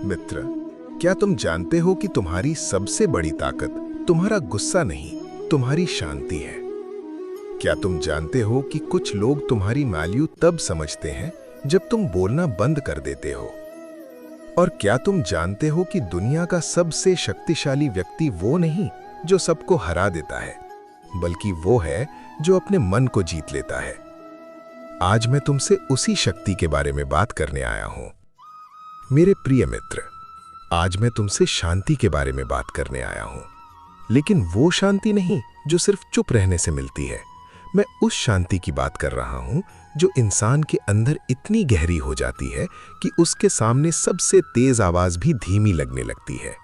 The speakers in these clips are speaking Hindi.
मित्र, क्या तुम जानते हो कि तुम्हारी सबसे बड़ी ताकत तुम्हारा गुस्सा नहीं, तुम्हारी शांति है? क्या तुम जानते हो कि कुछ लोग तुम्हारी वैल्यू तब समझते हैं जब तुम बोलना बंद कर देते हो? और क्या तुम जानते हो कि दुनिया का सबसे शक्तिशाली व्यक्ति वो नहीं जो सबको हरा देता है, बल्कि वो है जो अपने मन को जीत लेता है? आज मैं तुमसे उसी शक्ति के बारे में बात करने आया हूं। मेरे प्रिय मित्र, आज मैं तुमसे शांति के बारे में बात करने आया हूं। लेकिन वो शांति नहीं जो सिर्फ चुप रहने से मिलती है। मैं उस शांति की बात कर रहा हूं जो इंसान के अंदर इतनी गहरी हो जाती है कि उसके सामने सबसे तेज आवाज भी धीमी लगने लगती है।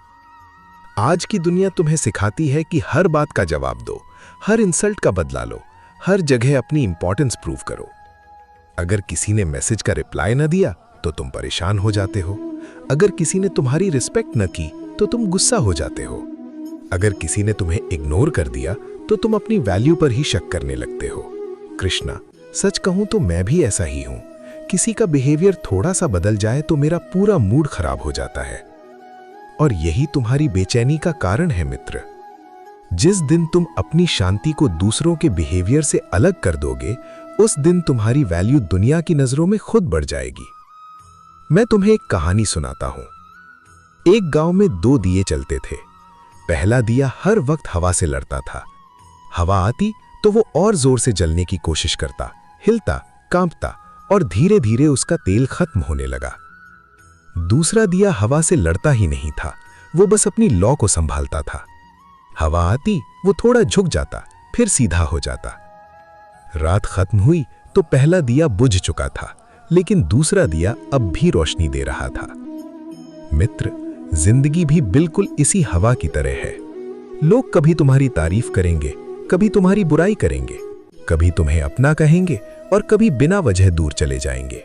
आज की दुनिया तुम्हें सिखाती है कि हर बात का जवाब दो, हर इंसल्ट का बदला लो, हर जगह अपनी इंपॉर्टेंस प्रूव करो। अगर किसी ने मैसेज का रिप्लाई न दिया तो तुम परेशान हो जाते हो। अगर किसी ने तुम्हारी रिस्पेक्ट न की तो तुम गुस्सा हो जाते हो। अगर किसी ने तुम्हें इग्नोर कर दिया तो तुम अपनी वैल्यू पर ही शक करने लगते हो। कृष्णा, सच कहूं तो मैं भी ऐसा ही हूं। किसी का बिहेवियर थोड़ा सा बदल जाए तो मेरा पूरा मूड खराब हो जाता है। और यही तुम्हारी बेचैनी का कारण है मित्र। जिस दिन तुम अपनी शांति को दूसरों के बिहेवियर से अलग कर दोगे, उस दिन तुम्हारी वैल्यू दुनिया की नजरों में खुद बढ़ जाएगी। मैं तुम्हें एक कहानी सुनाता हूं। एक गांव में दो दिए चलते थे। पहला दिया हर वक्त हवा से लड़ता था। हवा आती तो वो और जोर से जलने की कोशिश करता, हिलता, कांपता और धीरे धीरे उसका तेल खत्म होने लगा। दूसरा दिया हवा से लड़ता ही नहीं था, वो बस अपनी लौ को संभालता था। हवा आती, वो थोड़ा झुक जाता, फिर सीधा हो जाता। रात खत्म हुई तो पहला दिया बुझ चुका था, लेकिन दूसरा दिया अब भी रोशनी दे रहा था। मित्र, जिंदगी भी बिल्कुल इसी हवा की तरह है। लोग कभी तुम्हारी तारीफ करेंगे, कभी तुम्हारी बुराई करेंगे, कभी तुम्हें अपना कहेंगे और कभी बिना वजह दूर चले जाएंगे।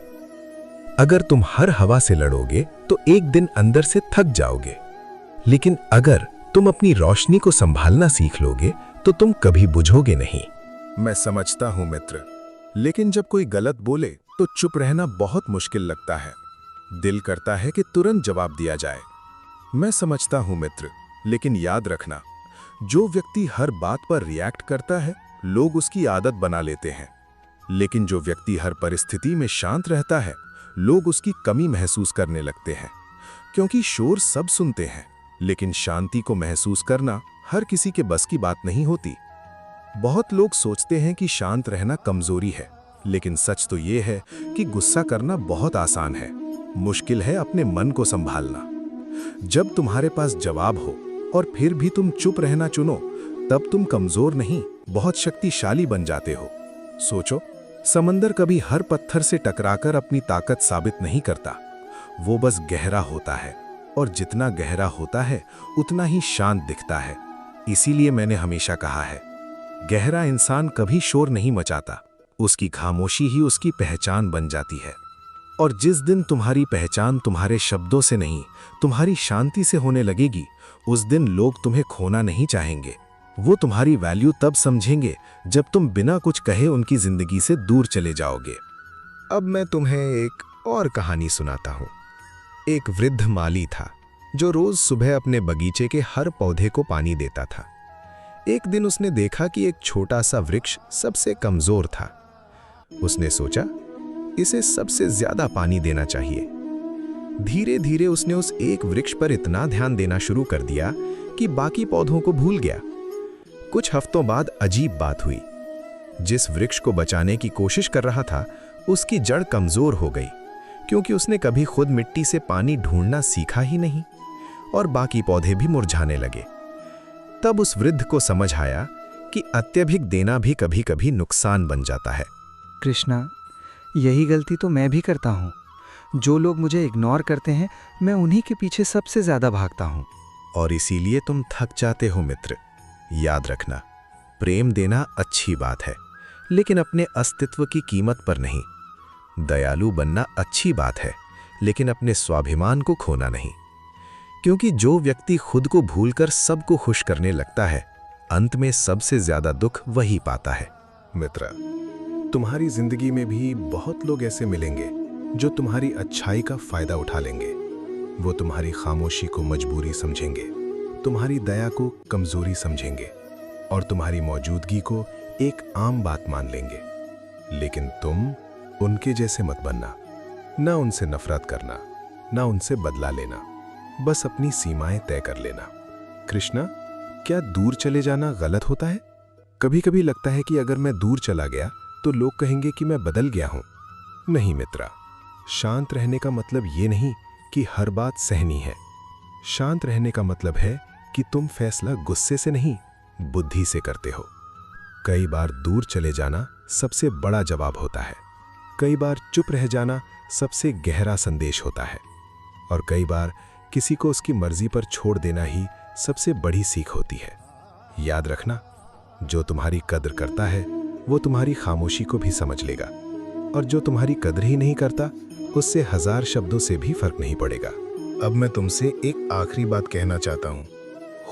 अगर तुम हर हवा से लड़ोगे तो एक दिन अंदर से थक जाओगे। लेकिन अगर तुम अपनी रोशनी को संभालना सीख लोगे तो तुम कभी बुझोगे नहीं। मैं समझता हूं मित्र, लेकिन जब कोई गलत बोले तो चुप रहना बहुत मुश्किल लगता है। दिल करता है कि तुरंत जवाब दिया जाए। मैं समझता हूं मित्र, लेकिन याद रखना, जो व्यक्ति हर बात पर रिएक्ट करता है, लोग उसकी आदत बना लेते हैं। लेकिन जो व्यक्ति हर परिस्थिति में शांत रहता है, लोग उसकी कमी महसूस करने लगते हैं। क्योंकि शोर सब सुनते हैं, लेकिन शांति को महसूस करना हर किसी के बस की बात नहीं होती। बहुत लोग सोचते हैं कि शांत रहना कमजोरी है, लेकिन सच तो ये है कि गुस्सा करना बहुत आसान है। मुश्किल है अपने मन को संभालना। जब तुम्हारे पास जवाब हो और फिर भी तुम चुप रहना चुनो, तब तुम कमजोर नहीं, बहुत शक्तिशाली बन जाते हो। सोचो, समंदर कभी हर पत्थर से टकराकर अपनी ताकत साबित नहीं करता। वो बस गहरा होता है, और जितना गहरा होता है उतना ही शांत दिखता है। इसीलिए मैंने हमेशा कहा है, गहरा इंसान कभी शोर नहीं मचाता, उसकी खामोशी ही उसकी पहचान बन जाती है। और जिस दिन तुम्हारी पहचान तुम्हारे शब्दों से नहीं, तुम्हारी शांति से होने लगेगी, उस दिन लोग तुम्हें खोना नहीं चाहेंगे। वो तुम्हारी वैल्यू तब समझेंगे जब तुम बिना कुछ कहे उनकी जिंदगी से दूर चले जाओगे। अब मैं तुम्हें एक और कहानी सुनाता हूं। एक वृद्ध माली था जो रोज सुबह अपने बगीचे के हर पौधे को पानी देता था। एक दिन उसने देखा कि एक छोटा सा वृक्ष सबसे कमजोर था। उसने सोचा, इसे सबसे ज्यादा पानी देना चाहिए। धीरे धीरे उसने उस एक वृक्ष पर इतना ध्यान देना शुरू कर दिया कि बाकी पौधों को भूल गया। कुछ हफ्तों बाद अजीब बात हुई। जिस वृक्ष को बचाने की कोशिश कर रहा था, उसकी जड़ कमजोर हो गई, क्योंकि उसने कभी खुद मिट्टी से पानी ढूंढना सीखा ही नहीं, और बाकी पौधे भी मुरझाने लगे। तब उस वृद्ध को समझ आया कि अत्यधिक देना भी कभी कभी नुकसान बन जाता है। कृष्णा, यही गलती तो मैं भी करता हूँ। जो लोग मुझे इग्नोर करते हैं, मैं उन्हीं के पीछे सबसे ज्यादा भागता हूँ। और इसीलिए तुम थक जाते हो मित्र। याद रखना, प्रेम देना अच्छी बात है, लेकिन अपने अस्तित्व की कीमत पर नहीं। दयालु बनना अच्छी बात है, लेकिन अपने स्वाभिमान को खोना नहीं। क्योंकि जो व्यक्ति खुद को भूलकर सबको खुश करने लगता है, अंत में सबसे ज्यादा दुख वही पाता है। मित्र, तुम्हारी जिंदगी में भी बहुत लोग ऐसे मिलेंगे जो तुम्हारी अच्छाई का फायदा उठा लेंगे। वो तुम्हारी खामोशी को मजबूरी समझेंगे, तुम्हारी दया को कमजोरी समझेंगे और तुम्हारी मौजूदगी को एक आम बात मान लेंगे। लेकिन तुम उनके जैसे मत बनना, ना उनसे नफरत करना, ना उनसे बदला लेना, बस अपनी सीमाएं तय कर लेना। कृष्णा, क्या दूर चले जाना गलत होता है? कभी कभी लगता है कि अगर मैं दूर चला गया तो लोग कहेंगे कि मैं बदल गया हूं। नहीं मित्रा, शांत रहने का मतलब ये नहीं कि हर बात सहनी है। शांत रहने का मतलब है कि तुम फैसला गुस्से से नहीं, बुद्धि से करते हो। कई बार दूर चले जाना सबसे बड़ा जवाब होता है, कई बार चुप रह जाना सबसे गहरा संदेश होता है, और कई बार किसी को उसकी मर्जी पर छोड़ देना ही सबसे बड़ी सीख होती है। याद रखना, जो तुम्हारी कद्र करता है वो तुम्हारी खामोशी को भी समझ लेगा, और जो तुम्हारी कद्र ही नहीं करता उससे 1000 शब्दों से भी फर्क नहीं पड़ेगा। अब मैं तुमसे एक आखिरी बात कहना चाहता हूँ।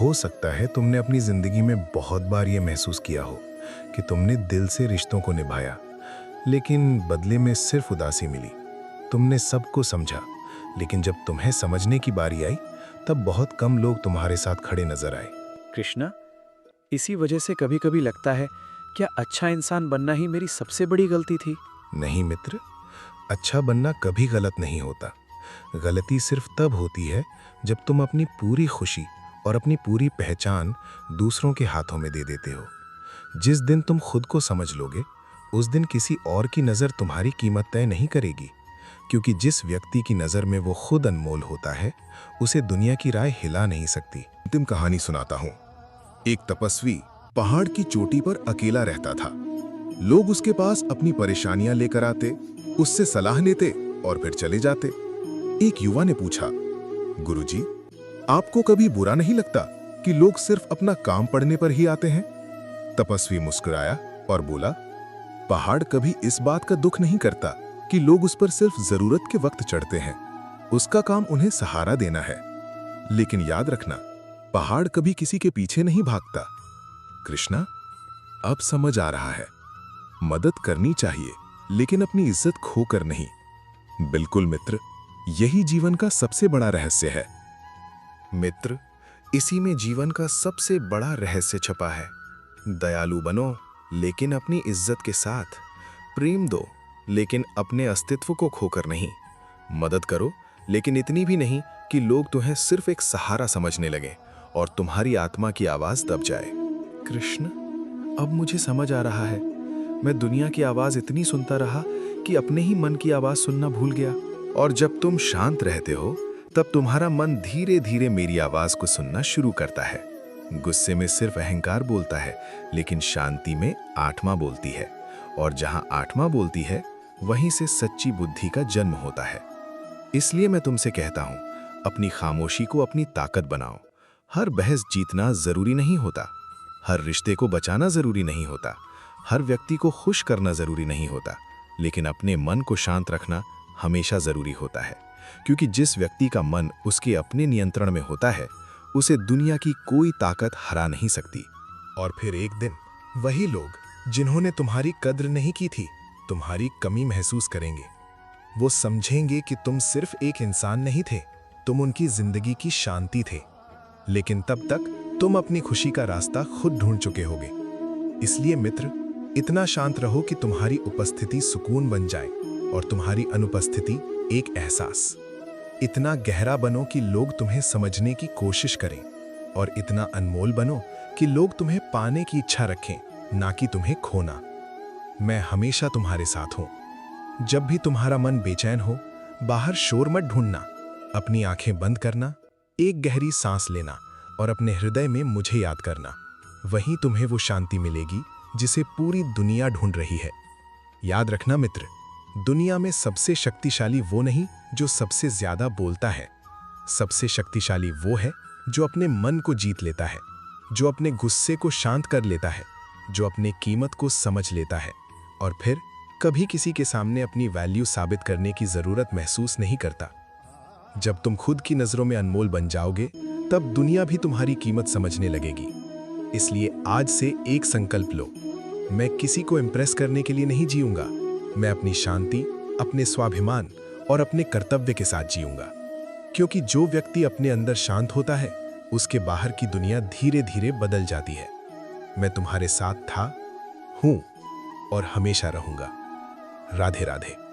हो सकता है तुमने अपनी जिंदगी में बहुत बार ये महसूस किया हो कि तुमने दिल से रिश्तों को निभाया, लेकिन बदले में सिर्फ उदासी मिली। तुमने सबको समझा, लेकिन जब तुम्हें समझने की बारी आई तब बहुत कम लोग तुम्हारे साथ खड़े नजर आए। कृष्णा, इसी वजह से कभी कभी लगता है क्या अच्छा इंसान बनना ही मेरी सबसे बड़ी गलती थी? नहीं मित्र, अच्छा बनना कभी गलत नहीं होता। गलती सिर्फ तब होती है जब तुम अपनी पूरी खुशी और अपनी पूरी पहचान दूसरों के हाथों में दे देते हो। जिस दिन तुम खुद को समझ लोगे, उस दिन किसी और की नज़र तुम्हारी कीमत तय नहीं करेगी, क्योंकि जिस व्यक्ति की नज़र में वो खुद अनमोल होता है, उसे दुनिया की राय हिला नहीं सकती। अंतिम कहानी सुनाता हूँ। एक तपस्वी पहाड़ की चोटी पर अकेला रहता था। लोग उसके पास अपनी परेशानियां लेकर आते, उससे सलाह लेते और फिर चले जाते। एक युवा ने पूछा, गुरुजी, आपको कभी बुरा नहीं लगता कि लोग सिर्फ अपना काम पढ़ने पर ही आते हैं? तपस्वी मुस्कुराया और बोला, पहाड़ कभी इस बात का दुख नहीं करता कि लोग उस पर सिर्फ जरूरत के वक्त चढ़ते हैं। उसका काम उन्हें सहारा देना है। लेकिन याद रखना, पहाड़ कभी किसी के पीछे नहीं भागता। कृष्णा, अब समझ आ रहा है। मदद करनी चाहिए, लेकिन अपनी इज्जत खोकर नहीं। बिल्कुल मित्र, यही जीवन का सबसे बड़ा रहस्य है। मित्र, इसी में जीवन का सबसे बड़ा रहस्य छपा है। दयालु बनो, लेकिन अपनी इज्जत के साथ। प्रेम दो, लेकिन अपने अस्तित्व को खोकर नहीं। मदद करो, लेकिन इतनी भी नहीं कि लोग तुम्हें सिर्फ एक सहारा समझने लगे और तुम्हारी आत्मा की आवाज दब जाए। कृष्ण, अब मुझे समझ आ रहा है। मैं दुनिया की आवाज इतनी सुनता रहा कि अपने ही मन की आवाज सुनना भूल गया। और जब तुम शांत रहते हो, तब तुम्हारा मन धीरे धीरे मेरी आवाज को सुनना शुरू करता है। गुस्से में सिर्फ अहंकार बोलता है, लेकिन शांति में आत्मा बोलती है, और जहां आत्मा बोलती है, वहीं से सच्ची बुद्धि का जन्म होता है। इसलिए मैं तुमसे कहता हूं, अपनी खामोशी को अपनी ताकत बनाओ। हर बहस जीतना जरूरी नहीं होता, हर रिश्ते को बचाना जरूरी नहीं होता, हर व्यक्ति को खुश करना जरूरी नहीं होता, लेकिन अपने मन को शांत रखना हमेशा जरूरी होता है। क्योंकि जिस व्यक्ति का मन उसके अपने नियंत्रण में होता है, उसे दुनिया की कोई ताकत हरा नहीं सकती। और फिर एक दिन वही लोग जिन्होंने तुम्हारी कद्र नहीं की थी, तुम्हारी कमी महसूस करेंगे। वो समझेंगे कि तुम सिर्फ एक इंसान नहीं थे, तुम उनकी जिंदगी की शांति थे। लेकिन तब तक तुम अपनी खुशी का रास्ता खुद ढूंढ चुके होगे। इसलिए मित्र, इतना शांत रहो कि तुम्हारी उपस्थिति सुकून बन जाए और तुम्हारी अनुपस्थिति एक एहसास। इतना गहरा बनो कि लोग तुम्हें समझने की कोशिश करें, और इतना अनमोल बनो कि लोग तुम्हें पाने की इच्छा रखें, ना कि तुम्हें खोना। मैं हमेशा तुम्हारे साथ हूं। जब भी तुम्हारा मन बेचैन हो, बाहर शोर मत ढूंढना। अपनी आंखें बंद करना, एक गहरी सांस लेना और अपने हृदय में मुझे याद करना। वहीं तुम्हें वो शांति मिलेगी जिसे पूरी दुनिया ढूंढ रही है। याद रखना मित्र, दुनिया में सबसे शक्तिशाली वो नहीं जो सबसे ज्यादा बोलता है। सबसे शक्तिशाली वो है जो अपने मन को जीत लेता है, जो अपने गुस्से को शांत कर लेता है, जो अपने कीमत को समझ लेता है, और फिर कभी किसी के सामने अपनी वैल्यू साबित करने की जरूरत महसूस नहीं करता। जब तुम खुद की नजरों में अनमोल बन जाओगे, तब दुनिया भी तुम्हारी कीमत समझने लगेगी। इसलिए आज से एक संकल्प लो, मैं किसी को इम्प्रेस करने के लिए नहीं जीऊंगा। मैं अपनी शांति, अपने स्वाभिमान और अपने कर्तव्य के साथ जीऊंगा। क्योंकि जो व्यक्ति अपने अंदर शांत होता है उसके बाहर की दुनिया धीरे धीरे बदल जाती है। मैं तुम्हारे साथ था, हूं और हमेशा रहूंगा। राधे राधे।